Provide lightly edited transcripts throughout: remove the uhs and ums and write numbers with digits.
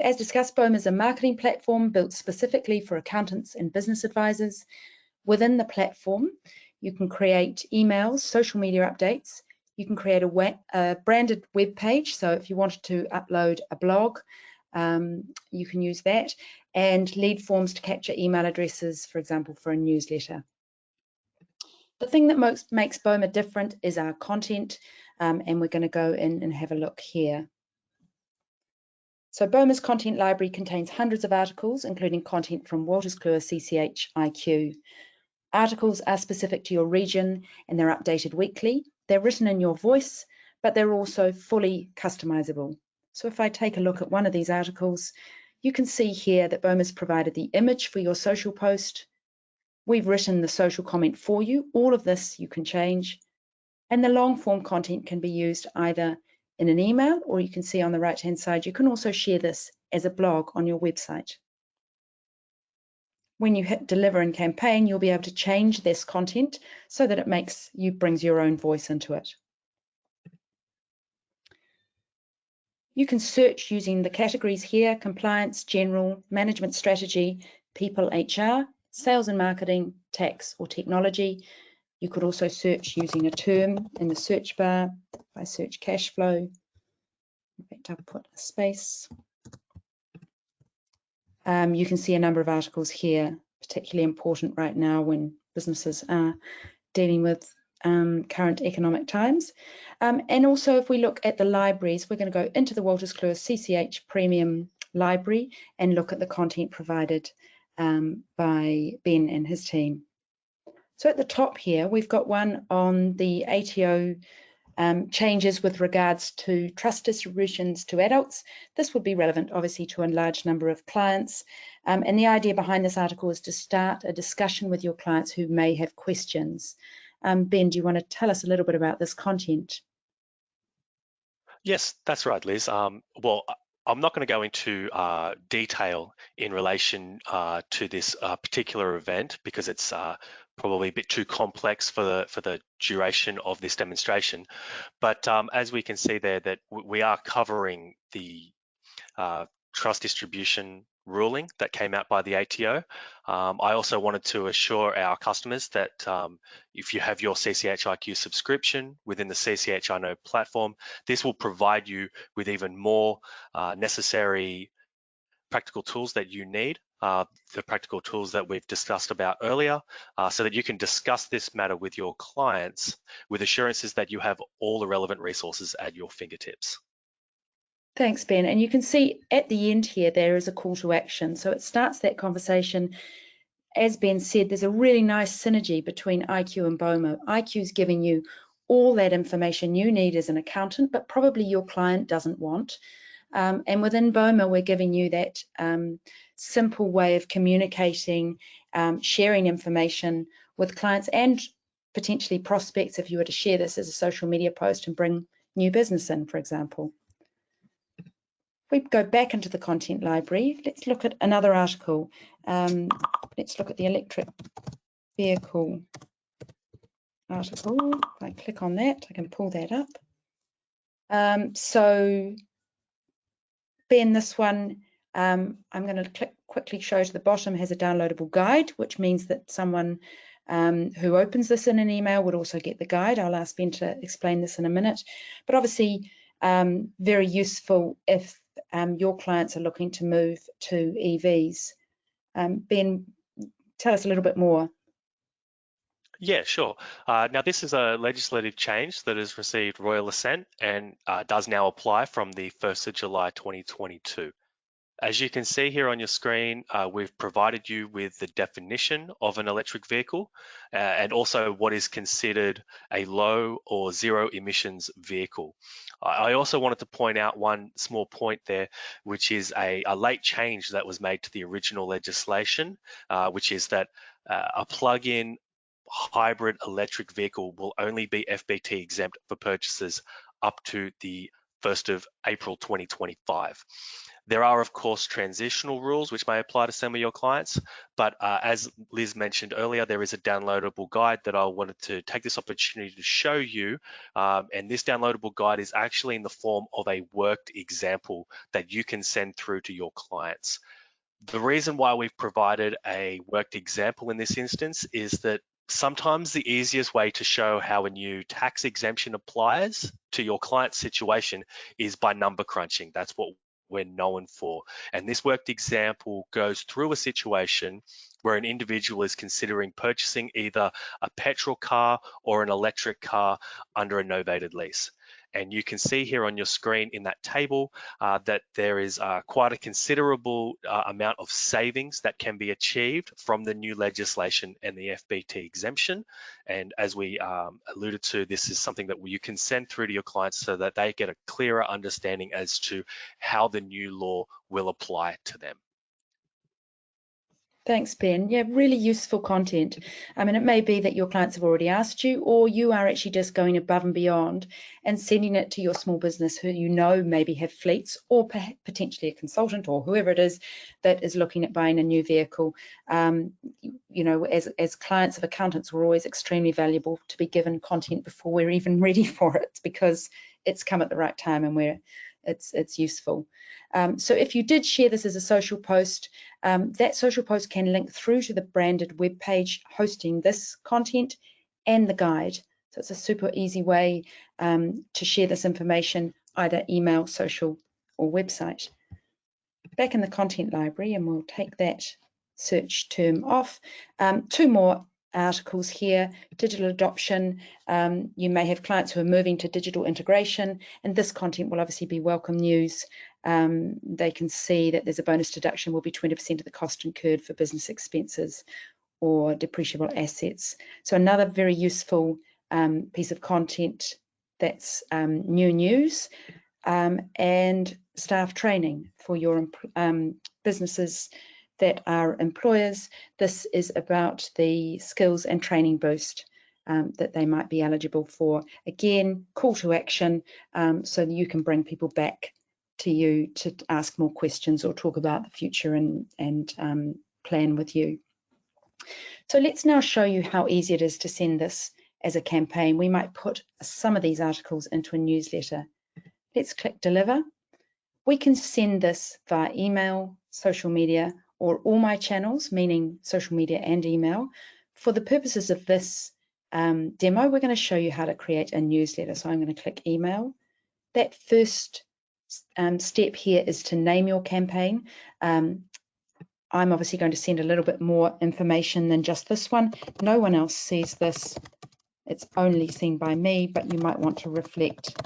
As discussed, Boma is a marketing platform built specifically for accountants and business advisors. Within the platform, you can create emails, social media updates. You can create a branded web page. So if you wanted to upload a blog, you can use that, and lead forms to capture email addresses, for example, for a newsletter. The thing that makes Boma different is our content, and we're going to go in and have a look here. So Boma's content library contains hundreds of articles, including content from Wolters Kluwer CCH IQ. Articles are specific to your region and they're updated weekly. They're written in your voice, but they're also fully customizable. So if I take a look at one of these articles, you can see here that Boma's provided the image for your social post. We've written the social comment for you. All of this you can change. And the long form content can be used either in an email, or you can see on the right-hand side, you can also share this as a blog on your website. When you hit deliver and campaign, you'll be able to change this content so that it brings your own voice into it. You can search using the categories here: compliance, general, management strategy, people, HR, sales and marketing, tax or technology. You could also search using a term in the search bar. If I search cash flow, in fact, I'll put a space. You can see a number of articles here, particularly important right now when businesses are dealing with current economic times. And also, if we look at the libraries, we're going to go into the Wolters Kluwer CCH Premium Library and look at the content provided by Ben and his team. So at the top here, we've got one on the ATO changes with regards to trust distributions to adults. This would be relevant, obviously, to a large number of clients. And the idea behind this article is to start a discussion with your clients who may have questions. Ben, do you want to tell us a little bit about this content? Yes, that's right, Liz. Well, I'm not going to go into detail in relation to this particular event because it's probably a bit too complex for the duration of this demonstration. But as we can see there, that we are covering the trust distribution ruling that came out by the ATO. I also wanted to assure our customers that if you have your CCH IQ subscription within the CCH I Know platform, this will provide you with even more necessary practical tools that you need, the practical tools that we've discussed about earlier, so that you can discuss this matter with your clients with assurances that you have all the relevant resources at your fingertips. Thanks, Ben. And you can see at the end here, there is a call to action. So it starts that conversation. As Ben said, there's a really nice synergy between IQ and Boma. IQ is giving you all that information you need as an accountant, but probably your client doesn't want. And within Boma, we're giving you that simple way of communicating, sharing information with clients and potentially prospects if you were to share this as a social media post and bring new business in, for example. We go back into the content library. Let's look at another article. Let's look at the electric vehicle article. If I click on that, I can pull that up. So Ben, this one, I'm going to quickly show to the bottom, has a downloadable guide, which means that someone who opens this in an email would also get the guide. I'll ask Ben to explain this in a minute. But obviously, very useful if your clients are looking to move to EVs. Ben, tell us a little bit more. Yeah, sure. Now, this is a legislative change that has received royal assent and does now apply from the 1st of July 2022. As you can see here on your screen, we've provided you with the definition of an electric vehicle and also what is considered a low or zero emissions vehicle. I also wanted to point out one small point there, which is a late change that was made to the original legislation, which is that a plug-in hybrid electric vehicle will only be FBT exempt for purchases up to the 1st of April 2025. There are, of course, transitional rules which may apply to some of your clients, but as Liz mentioned earlier, there is a downloadable guide that I wanted to take this opportunity to show you, and this downloadable guide is actually in the form of a worked example that you can send through to your clients. The reason why we've provided a worked example in this instance is that sometimes the easiest way to show how a new tax exemption applies to your client's situation is by number crunching. That's what we're known for. And this worked example goes through a situation where an individual is considering purchasing either a petrol car or an electric car under a novated lease. And you can see here on your screen in that table that there is quite a considerable amount of savings that can be achieved from the new legislation and the FBT exemption. And as we alluded to, this is something that you can send through to your clients so that they get a clearer understanding as to how the new law will apply to them. Thanks, Ben. Yeah, really useful content. I mean, it may be that your clients have already asked you, or you are actually just going above and beyond and sending it to your small business who you know maybe have fleets, or potentially a consultant or whoever it is that is looking at buying a new vehicle. You know, as clients of accountants, we're always extremely valuable to be given content before we're even ready for it, because it's come at the right time and it's useful. So if you did share this as a social post, that social post can link through to the branded web page hosting this content and the guide. So it's a super easy way to share this information, either email, social, or website. Back in the content library, and we'll take that search term off. Two more articles here. Digital adoption. You may have clients who are moving to digital integration, and this content will obviously be welcome news. They can see that there's a bonus deduction will be 20% of the cost incurred for business expenses or depreciable assets. So another very useful piece of content that's new news, and staff training for your businesses that are employers. This is about the skills and training boost that they might be eligible for. Again, call to action, so that you can bring people back to you to ask more questions or talk about the future and plan with you. So let's now show you how easy it is to send this as a campaign. We might put some of these articles into a newsletter. Let's click deliver. We can send this via email, social media, or all my channels, meaning social media and email. For the purposes of this demo, we're going to show you how to create a newsletter. So I'm going to click email. That first step here is to name your campaign. I'm obviously going to send a little bit more information than just this one. No one else sees this. It's only seen by me, but you might want to reflect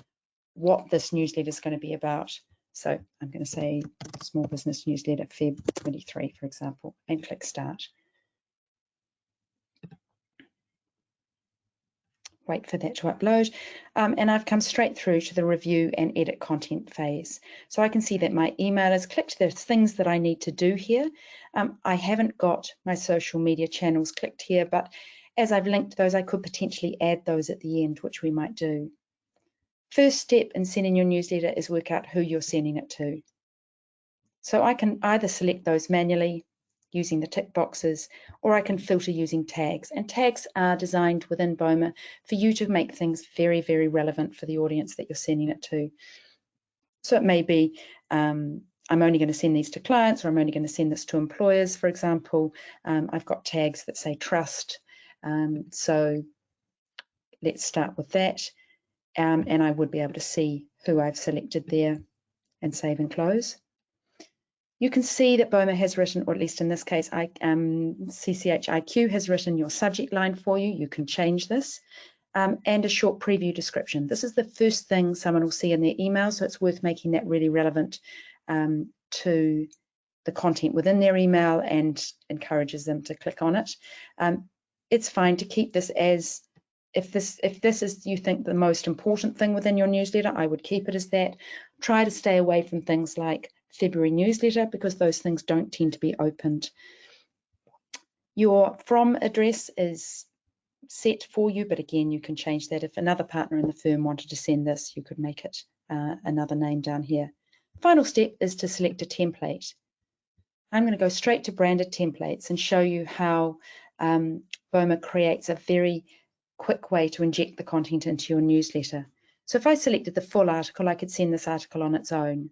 what this newsletter is going to be about. So I'm going to say small business newsletter Feb 23, for example, and click start. Wait for that to upload, and I've come straight through to the review and edit content phase. So I can see that my email is clicked. There's things that I need to do here. I haven't got my social media channels clicked here, but as I've linked those, I could potentially add those at the end, which we might do. First step in sending your newsletter is work out who you're sending it to. So I can either select those manually using the tick boxes, or I can filter using tags. And tags are designed within Boma for you to make things very, very relevant for the audience that you're sending it to. So it may be, I'm only going to send these to clients, or I'm only going to send this to employers, for example. I've got tags that say trust. So let's start with that. And I would be able to see who I've selected there and save and close. You can see that Boma has written, or at least in this case, CCH IQ has written your subject line for you. You can change this, and a short preview description. This is the first thing someone will see in their email, so it's worth making that really relevant to the content within their email and encourages them to click on it. It's fine to keep this as, if this is, you think, the most important thing within your newsletter, I would keep it as that. Try to stay away from things like February newsletter, because those things don't tend to be opened. Your from address is set for you, but again, you can change that. If another partner in the firm wanted to send this, you could make it another name down here. Final step is to select a template. I'm going to go straight to branded templates and show you how Boma creates a very quick way to inject the content into your newsletter. So if I selected the full article, I could send this article on its own.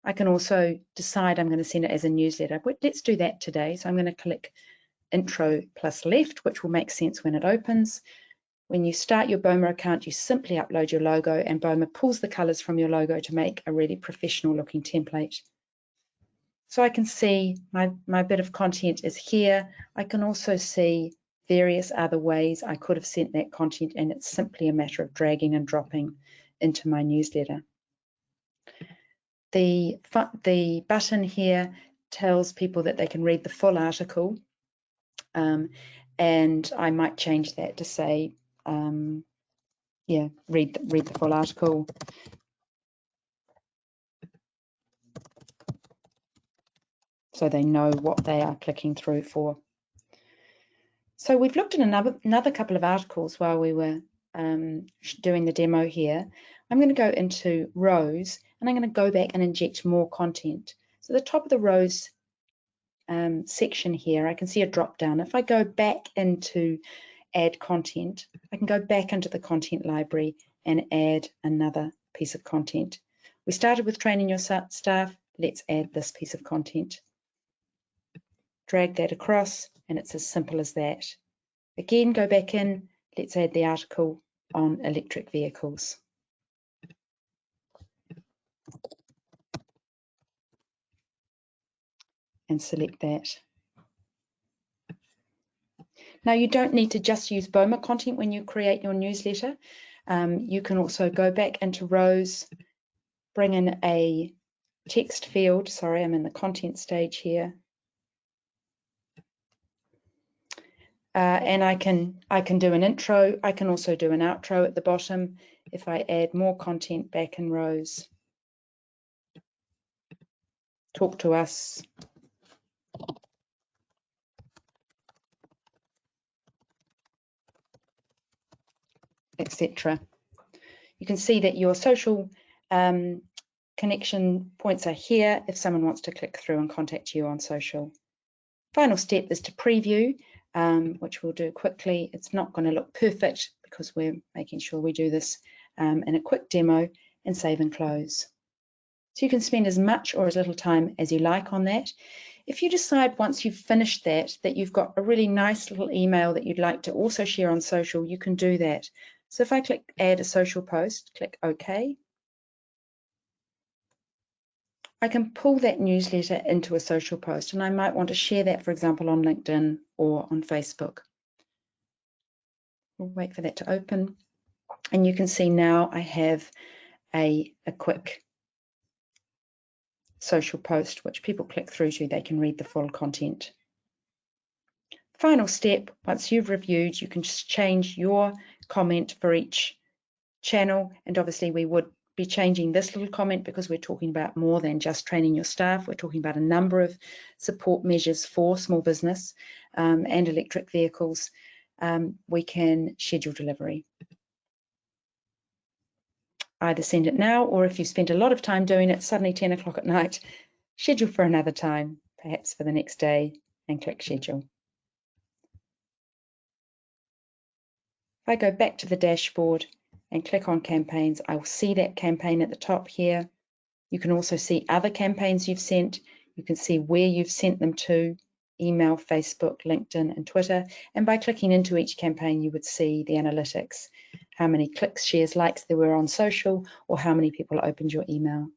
I can also decide I'm going to send it as a newsletter. But let's do that today. So I'm going to click intro plus left, which will make sense when it opens. When you start your Boma account, you simply upload your logo and Boma pulls the colors from your logo to make a really professional looking template. So I can see my bit of content is here. I can also see various other ways I could have sent that content, and it's simply a matter of dragging and dropping into my newsletter. The button here tells people that they can read the full article, and I might change that to say, yeah, read the full article. So they know what they are clicking through for. So we've looked at another couple of articles while we were doing the demo here. I'm going to go into rows and I'm going to go back and inject more content. So the top of the rows section here, I can see a drop down. If I go back into add content, I can go back into the content library and add another piece of content. We started with training your staff. Let's add this piece of content. Drag that across and it's as simple as that. Again, go back in, let's add the article on electric vehicles. And select that. Now you don't need to just use Boma content when you create your newsletter. You can also go back into rows, bring in a text field. Sorry, I'm in the content stage here. And I can do an intro. I can also do an outro at the bottom if I add more content back in rows. Talk to us. Etc. You can see that your social connection points are here if someone wants to click through and contact you on social. Final step is to preview, which we'll do quickly. It's not going to look perfect because we're making sure we do this in a quick demo, and save and close. So you can spend as much or as little time as you like on that. If you decide once you've finished that you've got a really nice little email that you'd like to also share on social, you can do that. So if I click add a social post, click OK, I can pull that newsletter into a social post, and I might want to share that, for example, on LinkedIn or on Facebook. We'll wait for that to open, and you can see now I have a quick social post which people click through to, they can read the full content. Final step, once you've reviewed, you can just change your comment for each channel, and obviously we would be changing this little comment because we're talking about more than just training your staff. We're talking about a number of support measures for small business and electric vehicles. We can schedule delivery. Either send it now, or if you've spent a lot of time doing it, suddenly 10 o'clock at night, schedule for another time, perhaps for the next day, and click schedule. If I go back to the dashboard and click on campaigns, I will see that campaign at the top here. You can also see other campaigns you've sent. You can see where you've sent them to, email, Facebook, LinkedIn, and Twitter. And by clicking into each campaign, you would see the analytics, how many clicks, shares, likes there were on social, or how many people opened your email.